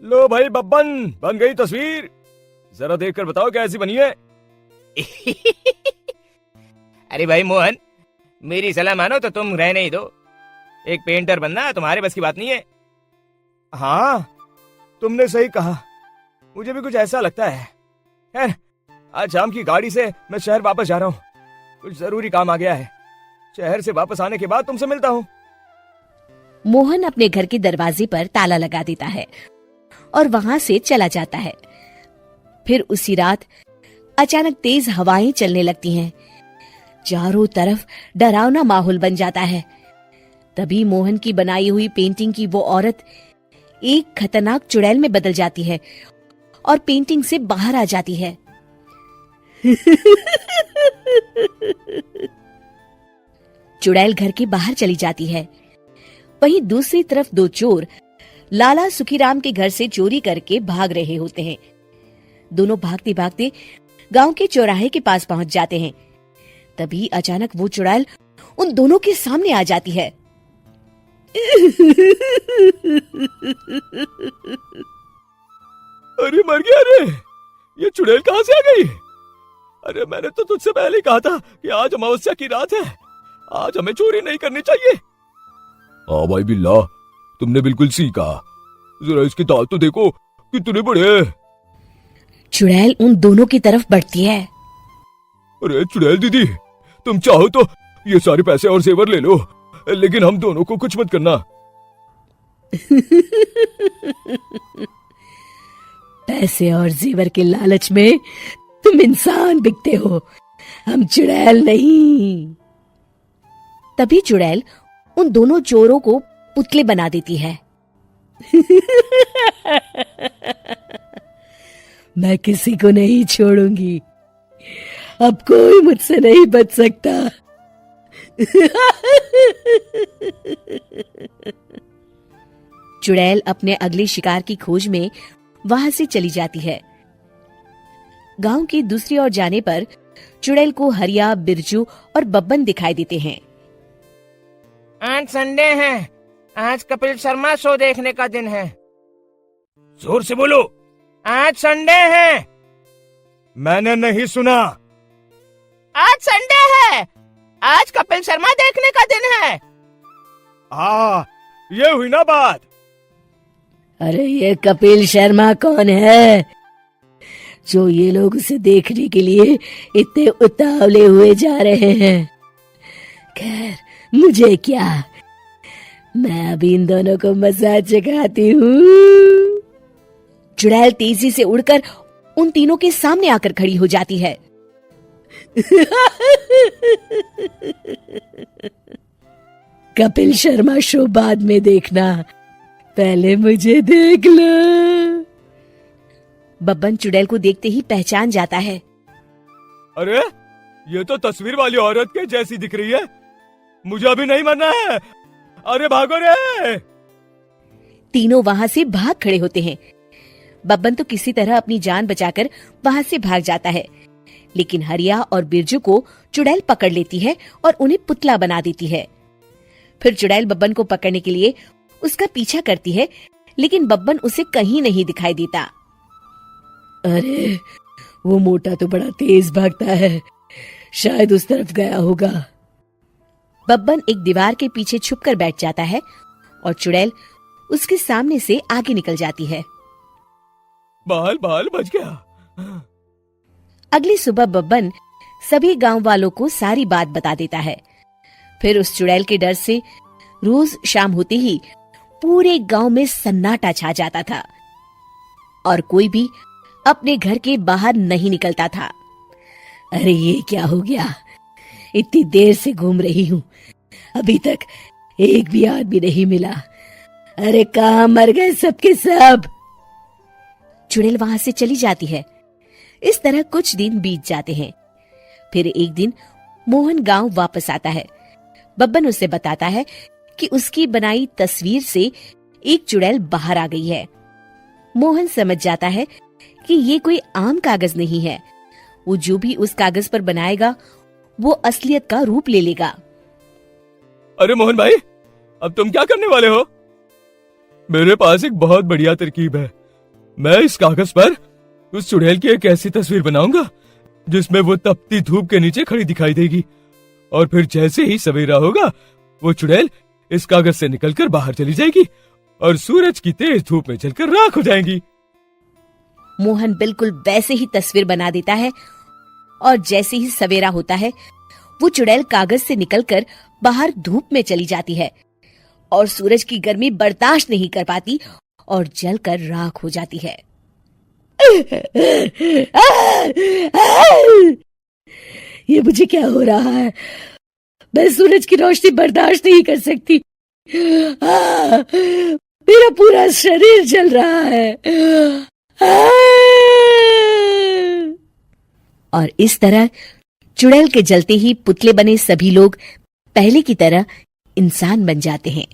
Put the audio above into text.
लो भाई बब्बन, बन गई तस्वीर। जरा देखकर बताओ कैसी बनी है। अरे भाई मोहन, मेरी सलाह मानो तो तुम रहने ही दो। एक पेंटर बनना तुम्हारे बस की बात नहीं है। हाँ, तुमने सही कहा, मुझे भी कुछ ऐसा लगता है। खैर, आज शाम की गाड़ी से मैं शहर वापस जा रहा हूँ। कुछ जरूरी काम आ गया है। शहर से वापस आने के बाद तुमसे मिलता हूँ। मोहन अपने घर के दरवाजे पर ताला लगा देता है और वहां से चला जाता है। फिर उसी रात अचानक तेज हवाएं चलने लगती हैं। चारों तरफ डरावना माहौल बन जाता है। तभी मोहन की बनाई हुई पेंटिंग की वो औरत एक खतरनाक चुड़ैल में बदल जाती है और पेंटिंग से बाहर आ जाती है। चुड़ैल घर के बाहर चली जाती है। वहीं दूसरी तरफ दो चोर लाला सुखीराम के घर से चोरी करके भाग रहे होते हैं। दोनों भागते भागते गांव के चौराहे के पास पहुंच जाते हैं। तभी अचानक वो चुड़ैल उन दोनों के सामने आ जाती है। अरे मर गया रे, ये चुड़ैल कहाँ से आ गई? अरे मैंने तो तुझसे पहले ही कहा था कि आज अमावस्या की रात है, आज हमें चोरी नहीं करनी चाहिए। हाँ भाई बिल्ला, तुमने बिल्कुल सही कहा। जरा इसके दांत तो देखो कितने बड़े हैं। चुड़ैल उन दोनों की तरफ बढ़ती है। अरे चुड़ैल दीदी, तुम चाहो तो ये सारे पैसे और जेवर ले लो, लेकिन हम दोनों को कुछ मत करना। पैसे और जेवर के लालच में तुम इंसान बिकते हो, हम चुड़ैल नहीं। तभी चुड़ैल उन दोनों चोरों को पुतले बना देती है। मैं किसी को नहीं छोड़ूंगी, अब कोई मुझसे नहीं बच सकता। चुड़ैल अपने अगले शिकार की खोज में वहां से चली जाती है। गांव की दूसरी ओर जाने पर चुड़ैल को हरिया, बिरजू और बब्बन दिखाई देते हैं। आज संडे है, आज कपिल शर्मा शो देखने का दिन है। जोर से बोलो। आज संडे है। मैंने नहीं सुना। आज संडे है, आज कपिल शर्मा देखने का दिन है। हाँ, ये हुई ना बात। अरे ये कपिल शर्मा कौन है जो ये लोग उसे देखने के लिए इतने उतावले हुए जा रहे हैं? खैर, मुझे क्या, मैं अभी इन दोनों को मजा चखाती हूँ। चुड़ैल तेजी से उड़कर उन तीनों के सामने आकर खड़ी हो जाती है। कपिल शर्मा शो बाद में देखना, पहले मुझे देख लो। बब्बन चुड़ैल को देखते ही पहचान जाता है। अरे ये तो तस्वीर वाली औरत के जैसी दिख रही है, मुझे अभी नहीं मरना है। अरे भागो रे। तीनों वहां से भाग खड़े होते हैं। बब्बन तो किसी तरह अपनी जान बचाकर वहां से भाग जाता है, लेकिन हरिया और बिरजू को चुड़ैल पकड़ लेती है और उन्हें पुतला बना देती है। फिर चुड़ैल बब्बन को पकड़ने के लिए उसका पीछा करती है, लेकिन बब्बन उसे कहीं नहीं दिखाई देता। अरे वो मोटा तो बड़ा तेज भागता है, शायद उस तरफ गया होगा। बब्बन एक दीवार के पीछे छुपकर बैठ जाता है और चुड़ैल उसके सामने से आगे निकल जाती है। बाल बाल बच गया। अगली सुबह बब्बन सभी गांव वालों को सारी बात बता देता है। फिर उस चुड़ैल के डर से रोज शाम होते ही पूरे गांव में सन्नाटा छा जाता था और कोई भी अपने घर के बाहर नहीं निकलता था। अरे ये क्या हो गया, इतनी देर से घूम रही हूँ, अभी तक एक भी आदमी नहीं मिला। अरे कहाँ मर गए सबके सब। चुड़ैल वहां से चली जाती है। इस तरह कुछ दिन बीत जाते हैं। फिर एक दिन मोहन गांव वापस आता है। बब्बन उसे बताता है कि उसकी बनाई तस्वीर से एक चुड़ैल बाहर आ गई है। मोहन समझ जाता है कि ये कोई आम कागज नहीं है, वो जो भी उस कागज पर बनाएगा वो असलियत का रूप ले लेगा। अरे मोहन भाई, अब तुम क्या करने वाले हो? मेरे पास एक बहुत बढ़िया तरकीब है, मैं इस कागज पर उस चुड़ैल की एक ऐसी तस्वीर बनाऊंगा जिसमें वो तपती धूप के नीचे खड़ी दिखाई देगी, और फिर जैसे ही सवेरा होगा वो चुड़ैल इस कागज से निकलकर बाहर चली जाएगी और सूरज की तेज धूप में जलकर राख हो जाएंगी। मोहन बिल्कुल वैसे ही तस्वीर बना देता है और जैसे ही सवेरा होता है वो चुड़ैल कागज से निकलकर बाहर धूप में चली जाती है और सूरज की गर्मी बर्दाश्त नहीं कर पाती और जलकर राख हो जाती है। ये मुझे क्या हो रहा है? मैं सूरज की रोशनी बर्दाश्त नहीं कर सकती। मेरा पूरा शरीर जल रहा है। और इस तरह चुड़ैल के जलते ही पुतले बने सभी लोग पहले की तरह इंसान बन जाते हैं।